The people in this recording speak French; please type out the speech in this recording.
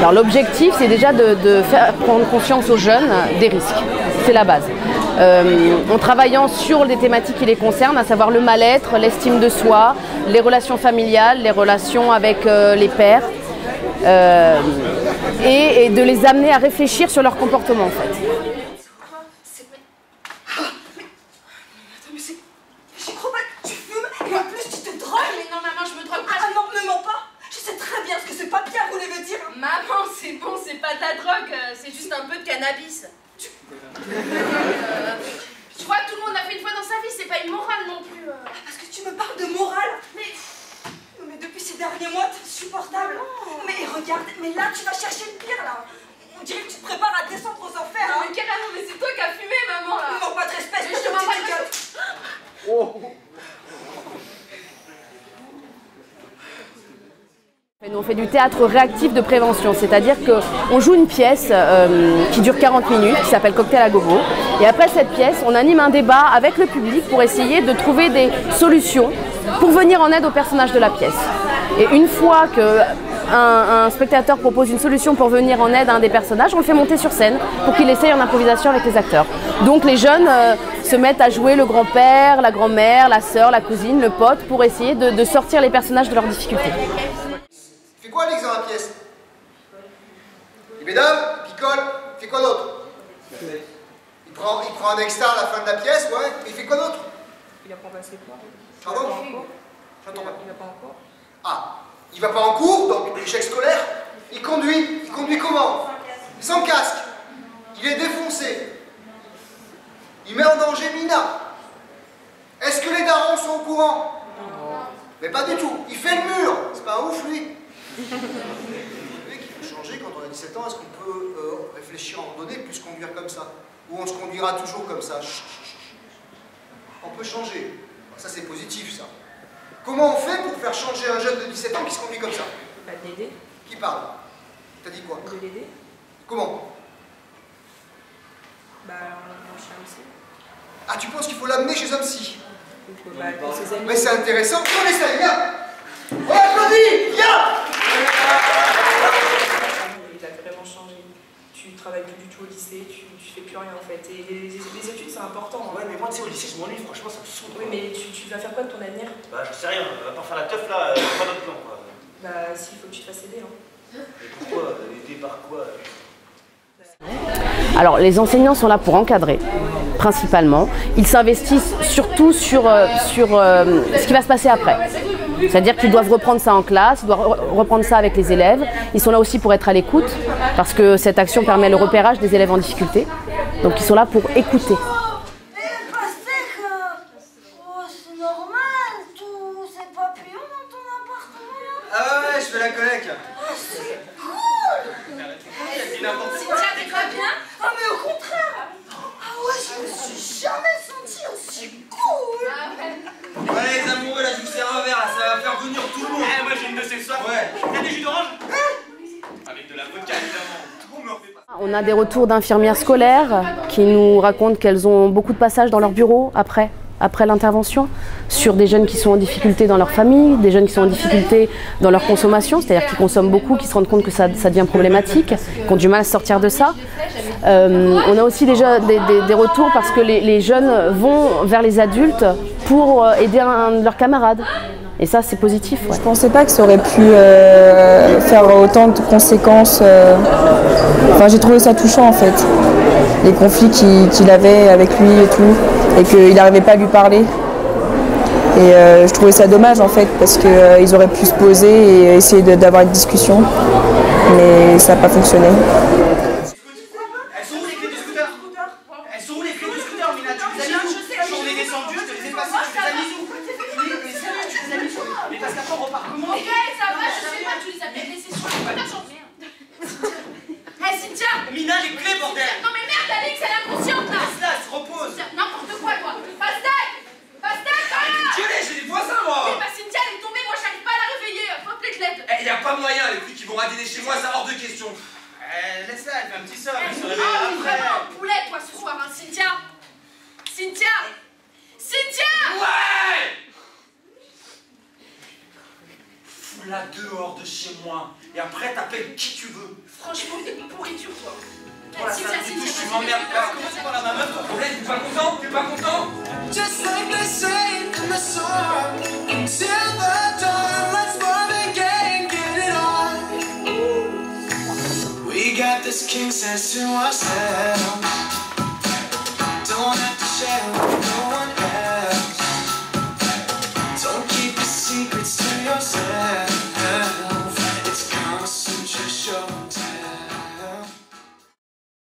Alors l'objectif, c'est déjà de faire prendre conscience aux jeunes des risques. C'est la base. En travaillant sur les thématiques qui les concernent, à savoir le mal-être, l'estime de soi, les relations familiales, les relations avec les pairs, et de les amener à réfléchir sur leur comportement en fait. J'y crois pas que tu fumes et en plus tu te drogues. Mais non maman, je me drogue pas. Ah non, ne mens pas. Je sais très bien ce que ce papier voulait me dire. Maman, c'est bon, c'est pas de la drogue, c'est juste un peu de cannabis. Je crois que tout le monde l'a fait une fois dans sa vie, c'est pas une morale non plus. Parce que tu me parles de morale. Mais depuis ces derniers mois, t'es insupportable. Mais regarde, mais là tu vas chercher le pire là. On dirait que tu te prépares à descendre aux enfers. Non, mais carrément, mais c'est toi qui as fumé, maman là. Non, pas de respect, mais je te demande pas de respect. Nous, on fait du théâtre réactif de prévention, c'est-à-dire qu'on joue une pièce qui dure 40 minutes, qui s'appelle Cocktail à gogo. Et après cette pièce, on anime un débat avec le public pour essayer de trouver des solutions pour venir en aide aux personnages de la pièce. Et une fois qu'un spectateur propose une solution pour venir en aide à un des personnages, on le fait monter sur scène pour qu'il essaye en improvisation avec les acteurs. Donc les jeunes se mettent à jouer le grand-père, la grand-mère, la sœur, la cousine, le pote pour essayer de sortir les personnages de leurs difficultés. Il fait quoi Alix dans la pièce? Il bédave, il picole, il fait quoi d'autre? Il prend un extra à la fin de la pièce, ouais, et il fait quoi d'autre? Il apprend pas ses cours. Pardon? J'entends pas. Il va pas en cours. Ah, il va pas en cours, donc échec scolaire. Il conduit comment? Sans casque. Il est défoncé. Il met en danger Mina. Est-ce que les darons sont au courant? Mais pas du tout. Il fait le mur. C'est pas un ouf, lui. Vous savez qu'il faut changer quand on a 17 ans. Est-ce qu'on peut réfléchir à un moment donné, plus conduire comme ça? Ou on se conduira toujours comme ça? On peut changer. Ça, c'est positif, ça. Comment on fait pour faire changer un jeune de 17 ans qui se conduit comme ça? Pas de l'aider. Qui parle? T'as dit quoi? De l'aider. Comment? Bah, on chez un psy. Ah, tu penses qu'il faut l'amener chez un psy? Bah, pour ses amis. Mais c'est intéressant. Non, mais ça, viens! On applaudit! Viens! Il a vraiment changé. Tu travailles plus du tout au lycée, tu fais plus rien en fait. Et les études, c'est important. Ouais, mais moi, tu sais, au lycée, je m'ennuie, franchement, ça me saoule. Oui, mais tu vas faire quoi de ton avenir? Bah, je sais rien, à part faire la teuf là, pas d'autre plan quoi. Bah, s'il faut que tu te fasses aider, hein. Et pourquoi? Aider par quoi? Alors les enseignants sont là pour encadrer, principalement. Ils s'investissent surtout sur ce qui va se passer après. C'est-à-dire qu'ils doivent reprendre ça en classe, ils doivent reprendre ça avec les élèves. Ils sont là aussi pour être à l'écoute, parce que cette action permet le repérage des élèves en difficulté. Donc ils sont là pour écouter. C'est normal, tous ces papillons dans ton appartement. Ah ouais, je fais la collecte. C'est cool. Cynthia, t'es pas bien? Ah mais au contraire. Ah ouais, je me suis jamais sentie aussi cool. Ouais les amoureux, là je vous sers un verre, là, ça va faire venir tout le monde. Eh, moi j'ai une de ces soirs. Ouais. T'as des jus d'orange? Avec de la vodka évidemment. Tout me refait pas. On a des retours d'infirmières scolaires qui nous racontent qu'elles ont beaucoup de passages dans leur bureau après l'intervention, sur des jeunes qui sont en difficulté dans leur famille, des jeunes qui sont en difficulté dans leur consommation, c'est-à-dire qui consomment beaucoup, qui se rendent compte que ça devient problématique, qui ont du mal à sortir de ça. On a aussi déjà des retours parce que les jeunes vont vers les adultes pour aider un de leurs camarades. Et ça, c'est positif. Ouais. Je pensais pas que ça aurait pu faire autant de conséquences. Enfin, j'ai trouvé ça touchant en fait. Les conflits qu'il avait avec lui et tout, et qu'il n'arrivait pas à lui parler. Et je trouvais ça dommage en fait, parce qu'ils auraient pu se poser et essayer d'avoir une discussion. Mais ça n'a pas fonctionné. Elles sont où les clés du scooter? Elles sont où les clés du scooter, Mina? Tu les as mis où? J'en ai descendu, je te les ai passées, tu les as mis où? Mais sérieux, tu les as mis où? Mais parce qu'après on repart comment? Les gars, ça va, je sais pas, tu les as peut-être laissés sur le scooter, j'en sais rien. Hé Cynthia! Mina, les clés, bordel! Non mais merde, Alix, elle est inconsciente là! Laisse-la, elle se repose! N'importe quoi, toi! Pastèque! Pastèque, voilà! Gueulez, j'ai des voisins, moi! Bah Cynthia, elle est tombée, moi j'arrive pas à la réveiller, faut appeler Clette! Eh, y'a pas moyen, les flics qui vont radiner chez moi, ça hors de question! Laisse-la, elle fait un petit sort, elle se réveille Ah, après! vraiment un poulet, toi, ce soir, hein, Cynthia! Cynthia! Cynthia! Ouais! fous-la dehors de chez moi. Et après, t'appelles qui tu veux. Franchement, t'es une pourriture, toi. Voilà, ça me touche, tu m'emmerdes pas. Comment tu parles à ma meuf, ton problème? T'es pas content? T'es pas content? Just like they say in the song, till the dawn, let's love again, get it on. We got this king says to ourselves, don't have to share.